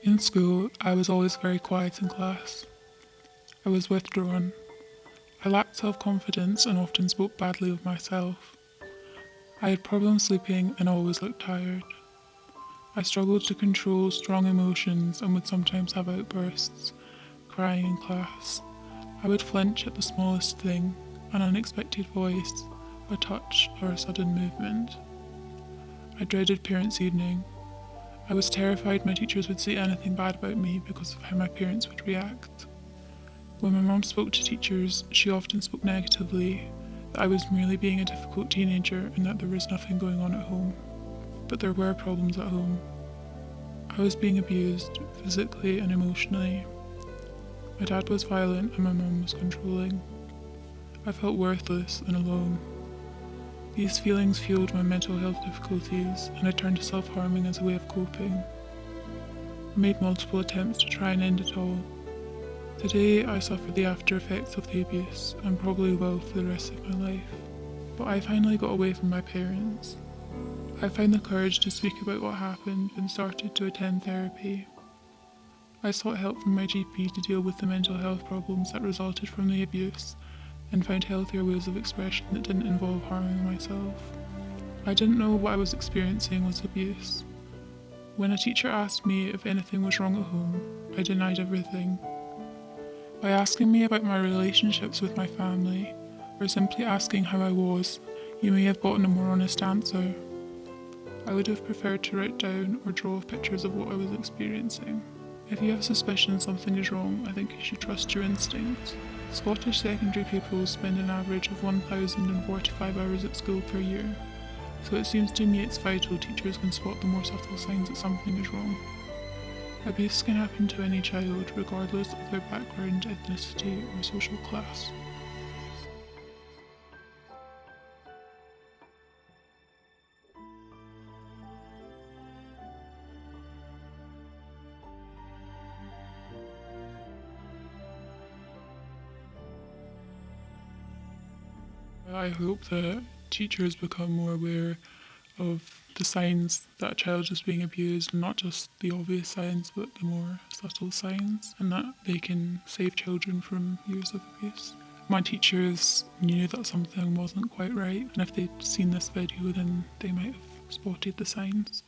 In school, I was always very quiet in class. I was withdrawn. I lacked self-confidence and often spoke badly of myself. I had problems sleeping and always looked tired. I struggled to control strong emotions and would sometimes have outbursts, crying in class. I would flinch at the smallest thing, an unexpected voice, a touch, or a sudden movement. I dreaded parents' evening. I was terrified my teachers would say anything bad about me because of how my parents would react. When my mum spoke to teachers, she often spoke negatively, that I was merely being a difficult teenager and that there was nothing going on at home. But there were problems at home. I was being abused, physically and emotionally. My dad was violent and my mum was controlling. I felt worthless and alone. These feelings fueled my mental health difficulties, and I turned to self-harming as a way of coping. I made multiple attempts to try and end it all. Today, I suffer the after effects of the abuse, and probably will for the rest of my life. But I finally got away from my parents. I found the courage to speak about what happened and started to attend therapy. I sought help from my GP to deal with the mental health problems that resulted from the abuse, and found healthier ways of expression that didn't involve harming myself. I didn't know what I was experiencing was abuse. When a teacher asked me if anything was wrong at home, I denied everything. By asking me about my relationships with my family, or simply asking how I was, you may have gotten a more honest answer. I would have preferred to write down or draw pictures of what I was experiencing. If you have suspicion something is wrong, I think you should trust your instincts. Scottish secondary pupils spend an average of 1,045 hours at school per year, so it seems to me it's vital teachers can spot the more subtle signs that something is wrong. Abuse can happen to any child, regardless of their background, ethnicity, or social class. I hope that teachers become more aware of the signs that a child is being abused, and not just the obvious signs, but the more subtle signs, and that they can save children from years of abuse. My teachers knew that something wasn't quite right, and if they'd seen this video, then they might have spotted the signs.